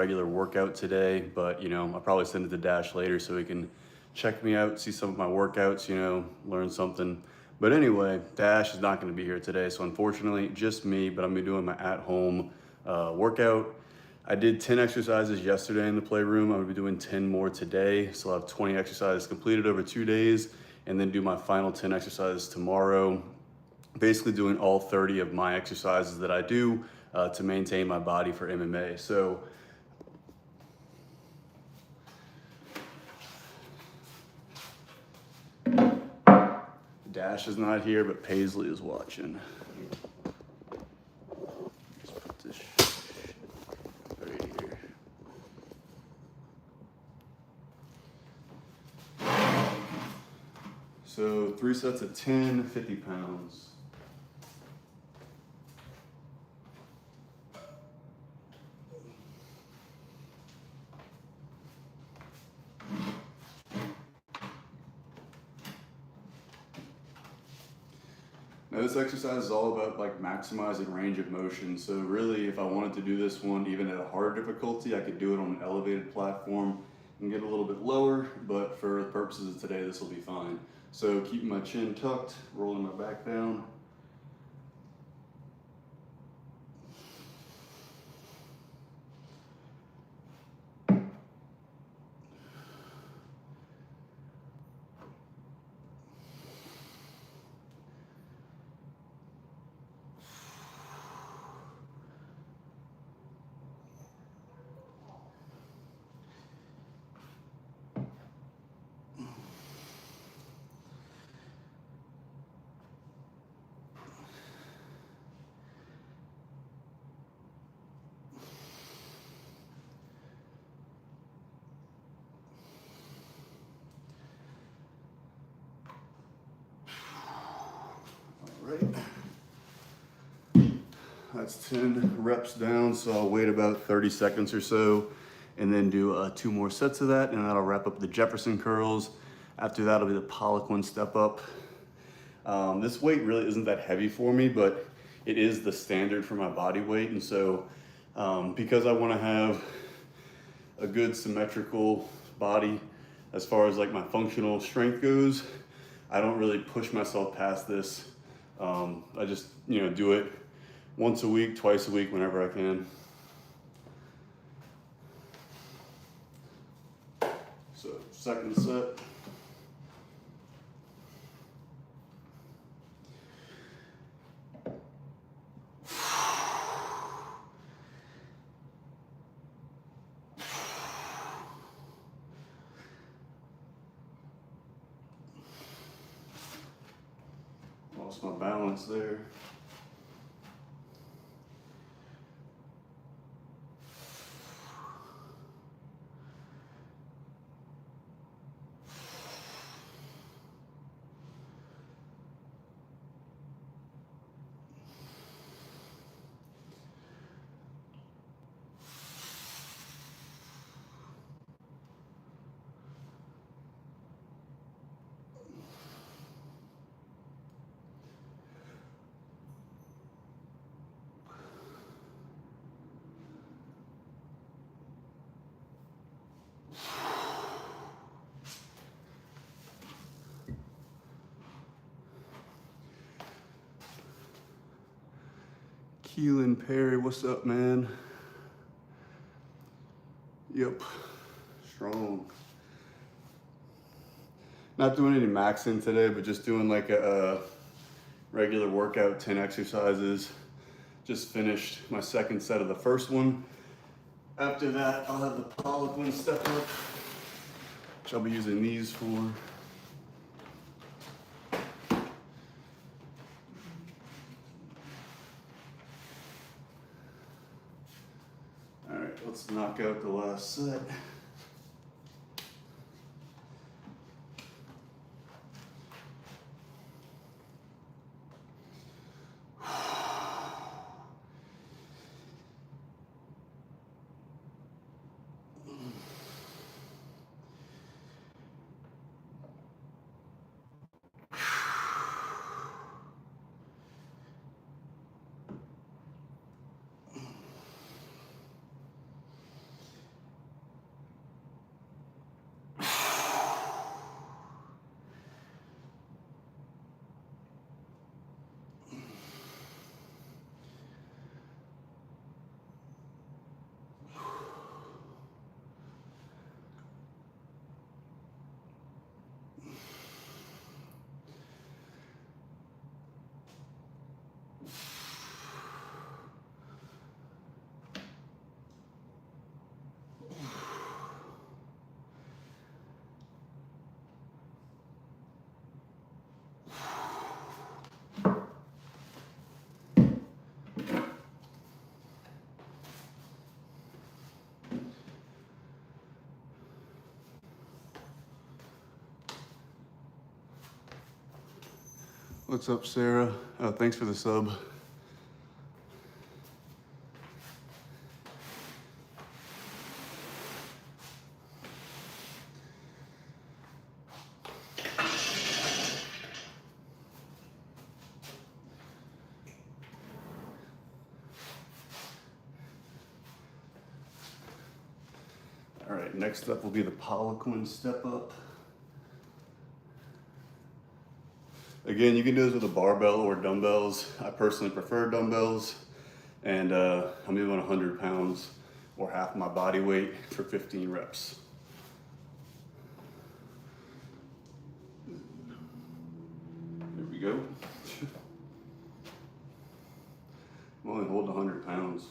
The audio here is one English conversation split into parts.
regular workout today, but you know, I'll probably send it to Dash later so he can check me out, see some of my workouts, you know, learn something. But anyway, Dash is not gonna be here today, so unfortunately, just me, but I'm gonna be doing my at-home workout. I did 10 exercises yesterday in the playroom. I'm gonna be doing 10 more today. So I'll have 20 exercises completed over 2 days and then do my final 10 exercises tomorrow. Basically doing all 30 of my exercises that I do to maintain my body for MMA. So Dash is not here, but Paisley is watching. Let's put this right here. So 3 sets of 10, 50 pounds. Now this exercise is all about like maximizing range of motion. So really, if I wanted to do this one even at a harder difficulty, I could do it on an elevated platform and get a little bit lower, but for the purposes of today, this will be fine. So keeping my chin tucked, rolling my back down. Right. That's 10 reps down, so I'll wait about 30 seconds or so and then do 2 more sets of that, and that'll wrap up the Jefferson curls. After that will be the Poliquin step up. This weight really isn't that heavy for me, but it is the standard for my body weight, and so because I want to have a good symmetrical body as far as like my functional strength goes, I don't really push myself past this. I just, you know, do it once a week, twice a week, whenever I can. So second set. Lost my balance there. Keelan Perry, what's up, man? Yep, strong. Not doing any maxing today, but just doing like a regular workout, 10 exercises. Just finished my second set of the first one. After that, I'll have the Poliquin step up, which I'll be using these for. All right, let's knock out the last set. What's up, Sarah? Oh, thanks for the sub. All right, next up will be the Poliquin step up. Again, you can do this with a barbell or dumbbells. I personally prefer dumbbells, and I'm doing 100 pounds or half my body weight for 15 reps. There we go. I'm only holding 100 pounds.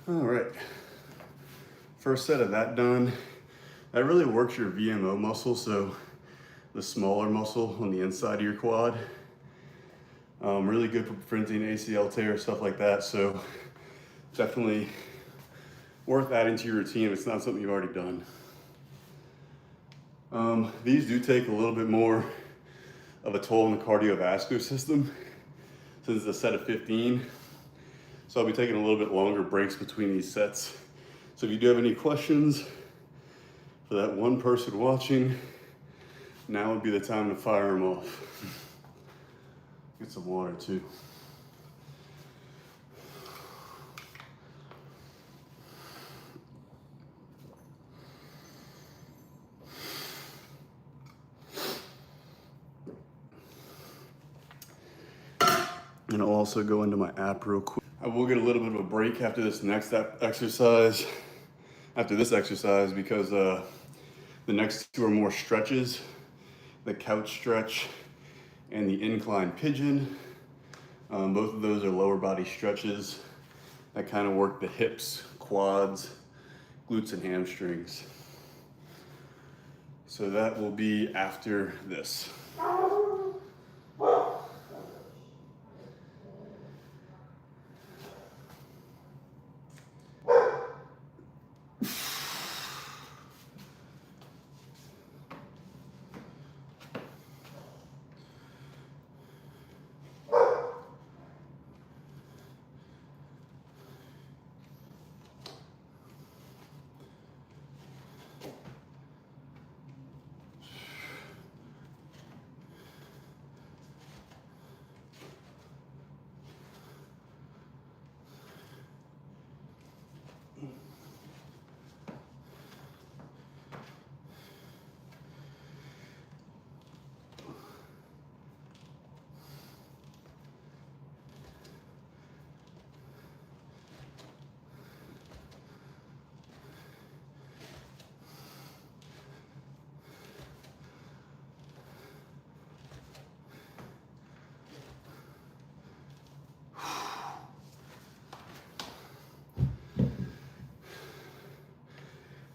All right, first set of that done. That really works your VMO muscle, so the smaller muscle on the inside of your quad. Really good for preventing ACL tear, stuff like that. So definitely worth adding to your routine if it's not something you've already done. These do take a little bit more of a toll on the cardiovascular system since it's a set of 15. So I'll be taking a little bit longer breaks between these sets. So if you do have any questions for that one person watching, now would be the time to fire them off. Get some water too. And I'll also go into my app real quick. I will get a little bit of a break after this next exercise, because the next two are more stretches, the couch stretch and the incline pigeon. Both of those are lower body stretches that kind of work the hips, quads, glutes, and hamstrings. So that will be after this.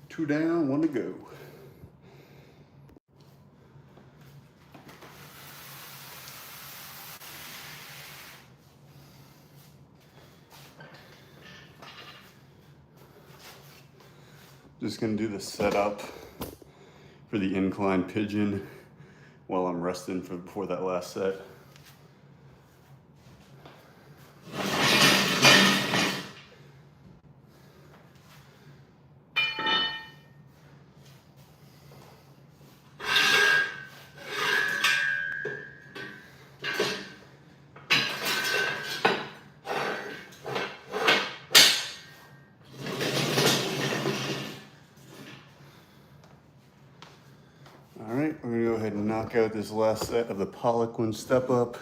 Two down, one to go. Just gonna do the setup for the incline pigeon while I'm resting before that last set. we're gonna go ahead and knock out this last set of the Poliquin step up.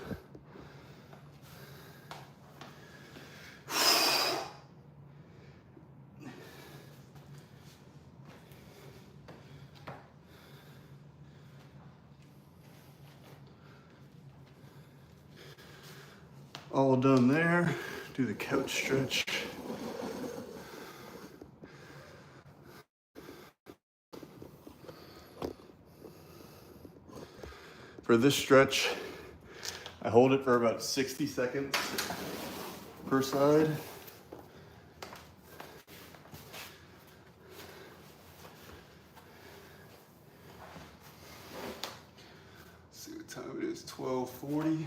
All done there. Do the couch stretch. For this stretch, I hold it for about 60 seconds per side. Let's see what time it is, 12:40.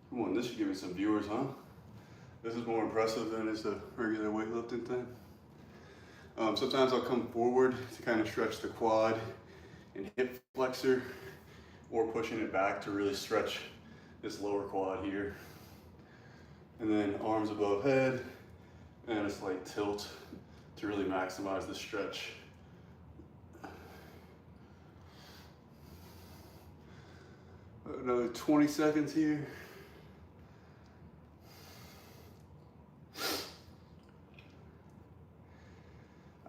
Come on, this should give me some viewers, huh? This is more impressive than is the regular weightlifting thing. Sometimes I'll come forward to kind of stretch the quad and hip flexor, or pushing it back to really stretch this lower quad here. And then arms above head and a slight tilt to really maximize the stretch. Another 20 seconds here.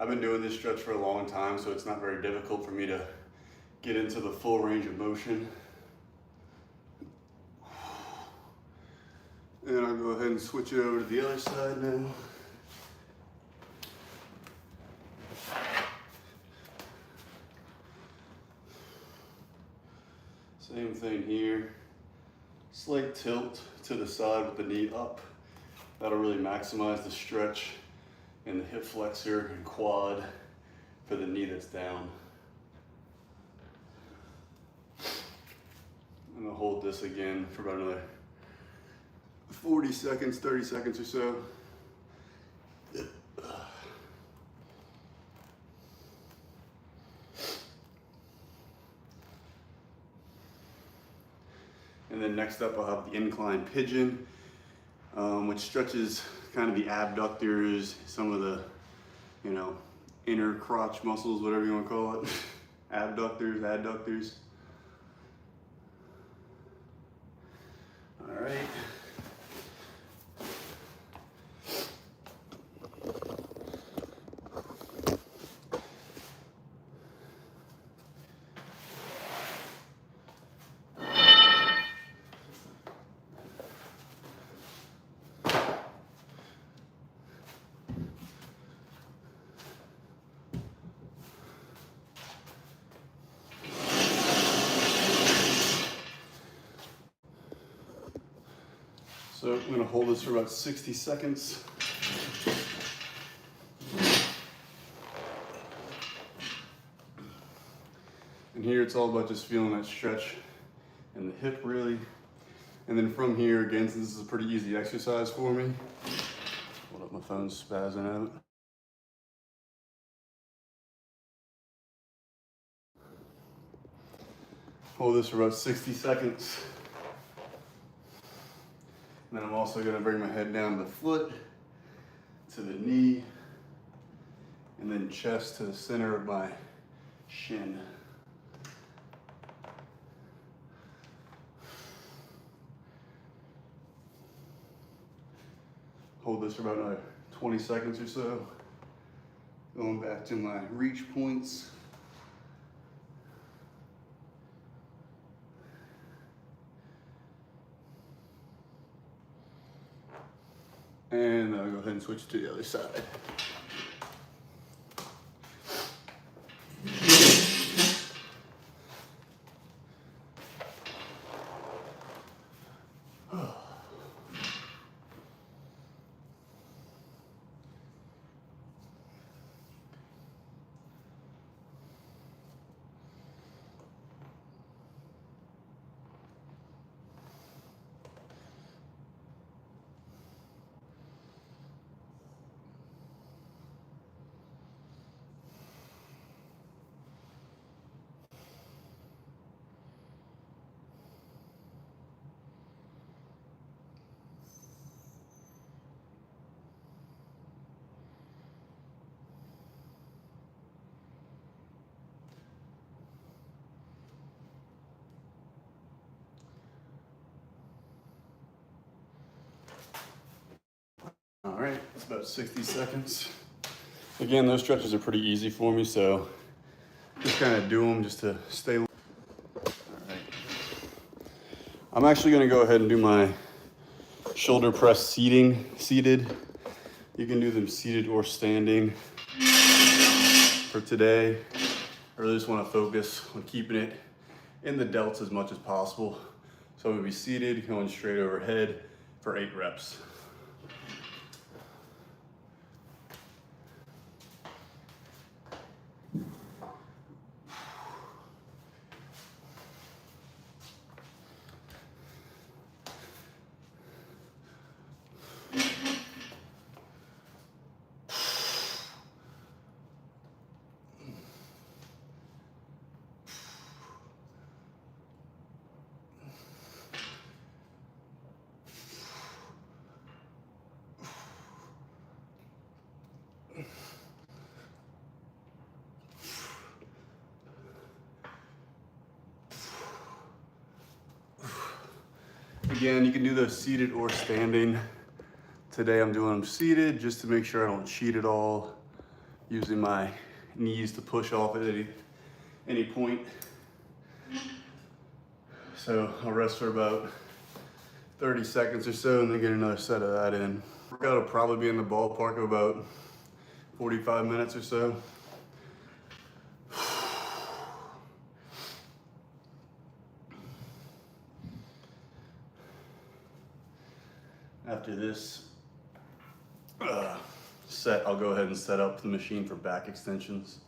I've been doing this stretch for a long time, so it's not very difficult for me to get into the full range of motion. And I'll go ahead and switch it over to the other side now. Same thing here. Slight tilt to the side with the knee up. That'll really maximize the stretch in the hip flexor and quad for the knee that's down. I'm gonna hold this again for about another 40 seconds, 30 seconds or so. And then next up I'll have the incline pigeon, which stretches kind of the abductors, some of the, inner crotch muscles, whatever you want to call it. Abductors, adductors. All right. So I'm gonna hold this for about 60 seconds. And here it's all about just feeling that stretch in the hip really. And then from here, again, since this is a pretty easy exercise for me, hold up, my phone's spazzing out. Hold this for about 60 seconds. And then I'm also gonna bring my head down to the foot, to the knee, and then chest to the center of my shin. Hold this for about another 20 seconds or so. Going back to my reach points. And I'll go ahead and switch to the other side. That's about 60 seconds. Again, those stretches are pretty easy for me, so just kind of do them just to stay. All right. I'm actually gonna go ahead and do my shoulder press seated. You can do them seated or standing. For today, I really just want to focus on keeping it in the delts as much as possible. So I'm gonna be seated, going straight overhead for 8 reps. Again, you can do those seated or standing. Today I'm doing them seated just to make sure I don't cheat at all. Using my knees to push off at any point. So I'll rest for about 30 seconds or so and then get another set of that in. Workout will probably be in the ballpark of about 45 minutes or so. After this set, I'll go ahead and set up the machine for back extensions.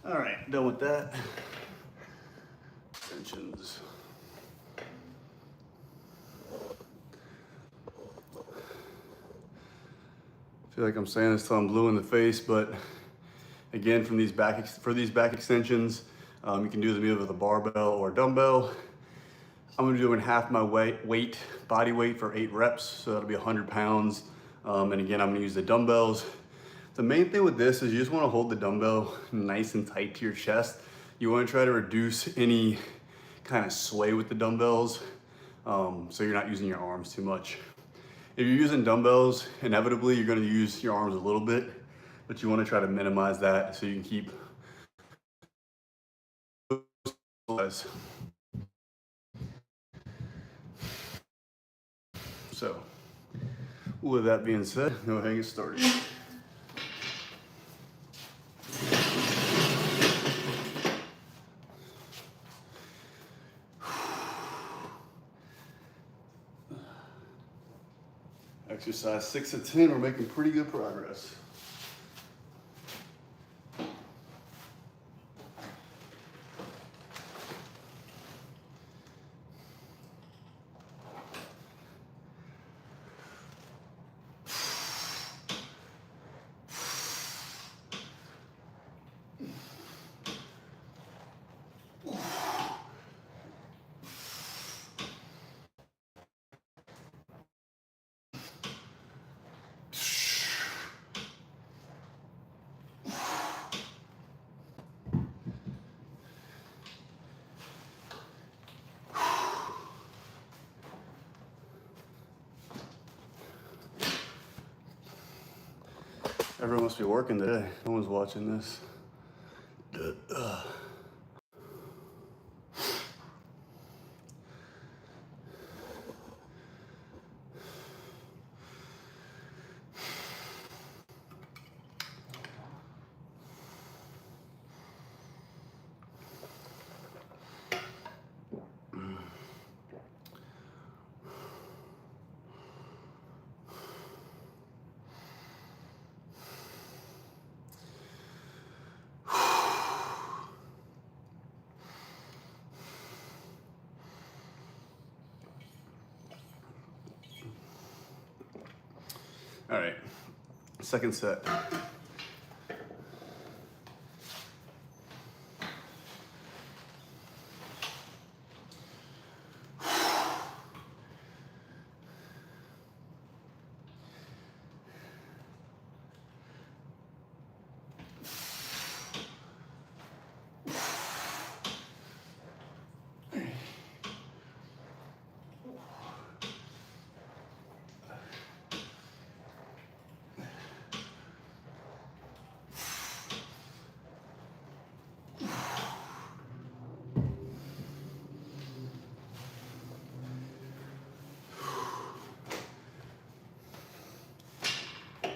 All right, done with that. Extensions. I feel like I'm saying this till I'm blue in the face, but again, for these back extensions, you can do them either with a barbell or a dumbbell. I'm gonna be doing half my body weight for 8 reps, so that'll be 100 pounds. And again, I'm gonna use the dumbbells. The main thing with this is you just wanna hold the dumbbell nice and tight to your chest. You wanna try to reduce any kind of sway with the dumbbells, so you're not using your arms too much. If you're using dumbbells, inevitably you're gonna use your arms a little bit, but you wanna try to minimize that so you can keep. So, with that being said, go ahead and get started. Exercise 6 to 10, we're making pretty good progress. Everyone must be working today. No one's watching this. All right, second set.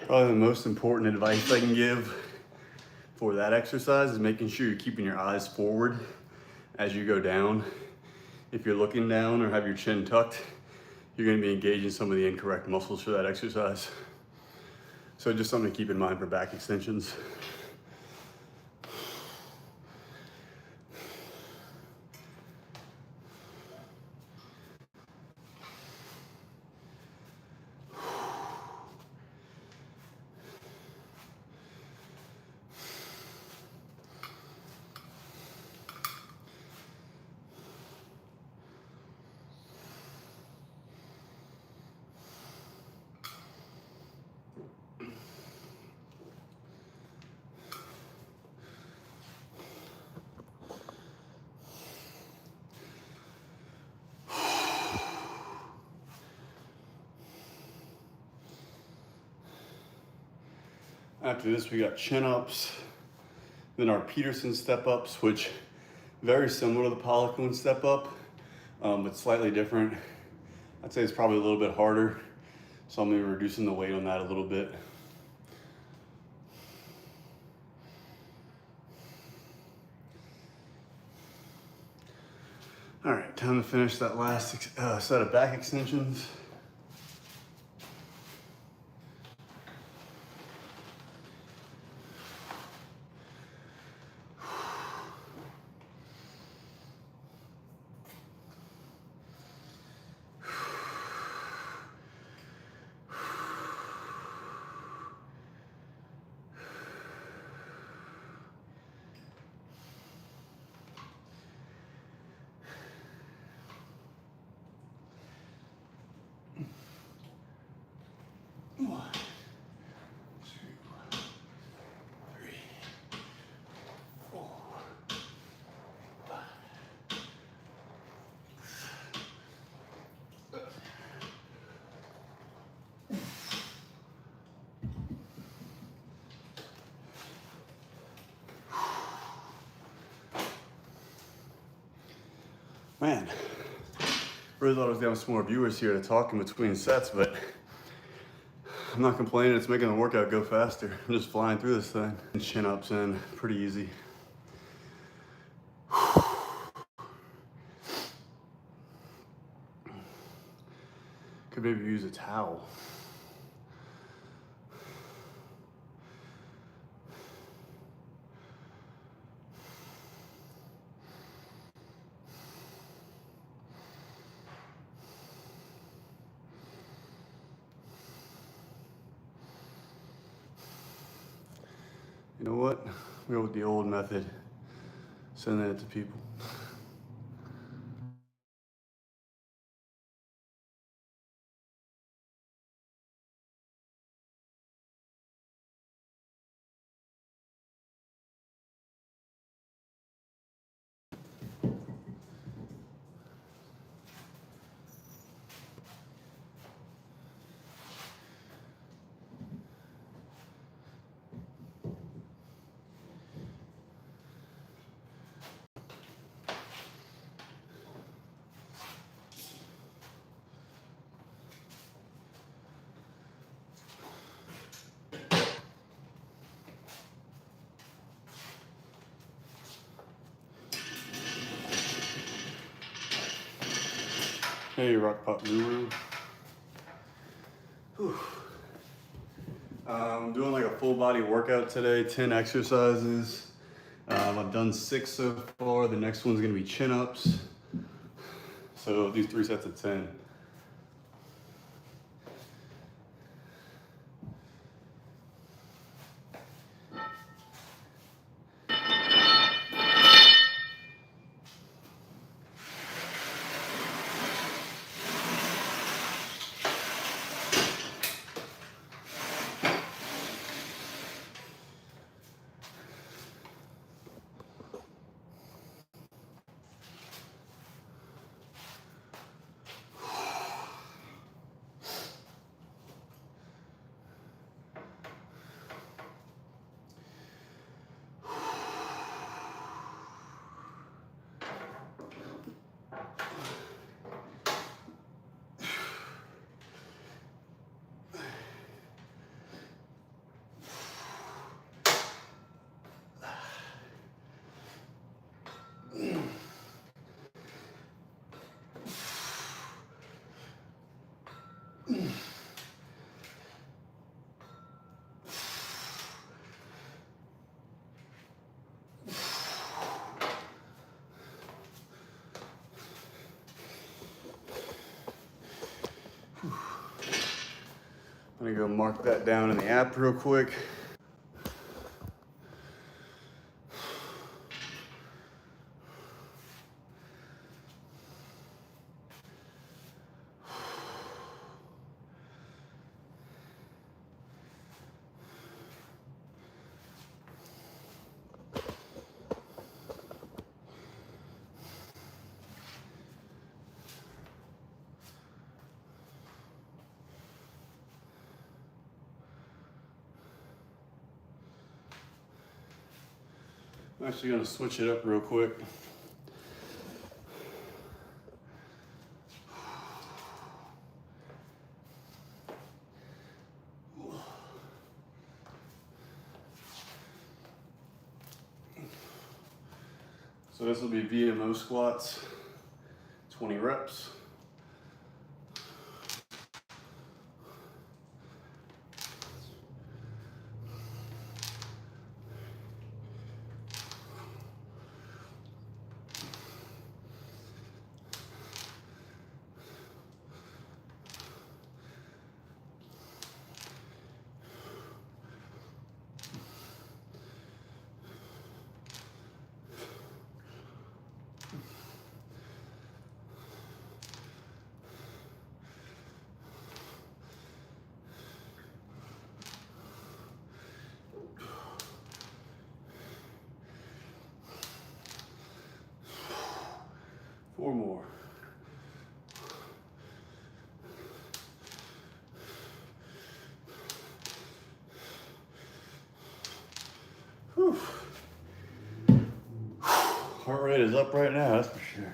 Probably the most important advice I can give for that exercise is making sure you're keeping your eyes forward as you go down. If you're looking down or have your chin tucked, you're going to be engaging some of the incorrect muscles for that exercise. So just something to keep in mind for back extensions. After this, we got chin ups, then our Peterson step ups, which very similar to the Poliquin step up, but slightly different. I'd say it's probably a little bit harder, so I'm gonna be reducing the weight on that a little bit. All right, time to finish that last set of back extensions. Man, really thought I was gonna have some more viewers here to talk in between sets, but I'm not complaining. It's making the workout go faster. I'm just flying through this thing. Chin ups in, pretty easy. Could maybe use a towel. You know what? We go with the old method. Sending it to people. Hey, Rockpop Guru. Whew. I'm doing like a full body workout today, 10 exercises. I've done 6 so far. The next one's gonna be chin-ups. So I'll do 3 sets of 10. I'm gonna go mark that down in the app real quick. I'm actually gonna switch it up real quick. So this will be VMO squats, 20 reps. Four more. Whew. Heart rate is up right now, that's for sure.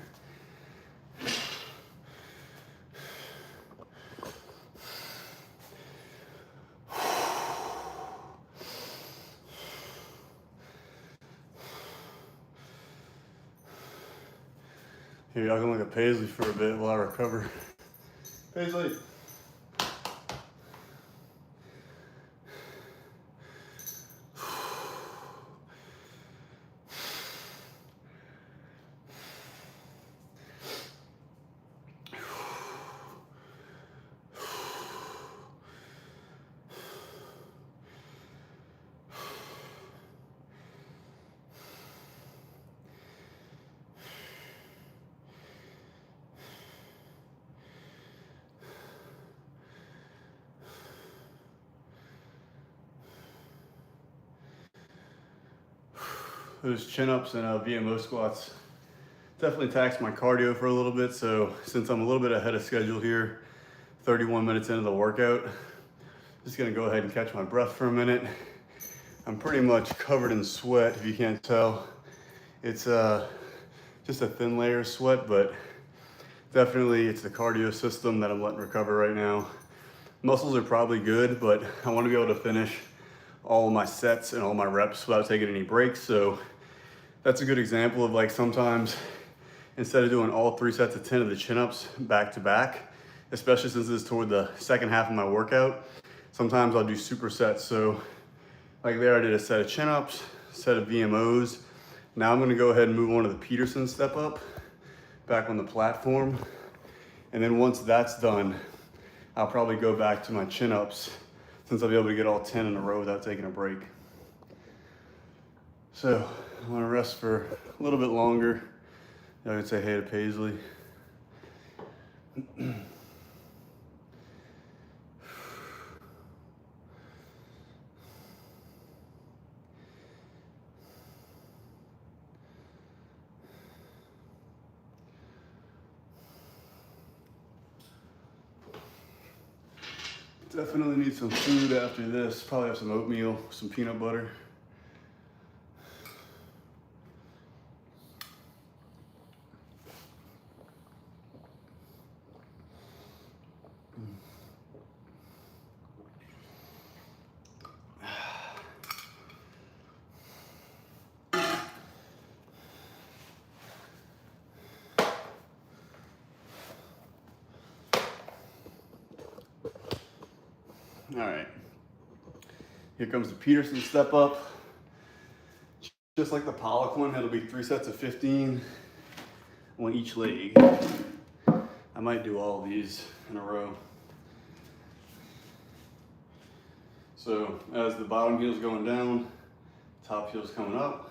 Here, y'all can look at Paisley for a bit while I recover. Paisley. Those chin-ups and VMO squats definitely taxed my cardio for a little bit. So since I'm a little bit ahead of schedule here, 31 minutes into the workout, just gonna go ahead and catch my breath for a minute. I'm pretty much covered in sweat, if you can't tell. It's just a thin layer of sweat, but definitely it's the cardio system that I'm letting recover right now. Muscles are probably good, but I want to be able to finish all of my sets and all my reps without taking any breaks. So that's a good example of like sometimes instead of doing all 3 sets of 10 of the chin-ups back to back, especially since this is toward the second half of my workout. Sometimes I'll do supersets. So like there, I did a set of chin-ups, set of VMOs. Now I'm gonna go ahead and move on to the Peterson step up, back on the platform. And then once that's done, I'll probably go back to my chin-ups since I'll be able to get all 10 in a row without taking a break. So I'm gonna rest for a little bit longer. I would say hey to Paisley. Definitely need some food after this. Probably have some oatmeal, some peanut butter. All right, here comes the Peterson step up. Just like the Pollock one, it'll be 3 sets of 15 on each leg. I might do all of these in a row. So as the bottom heel's going down, top heel's coming up.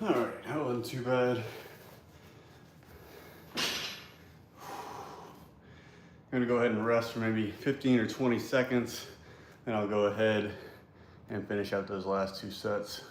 All right, that wasn't too bad. I'm gonna go ahead and rest for maybe 15 or 20 seconds, then I'll go ahead and finish out those last 2 sets.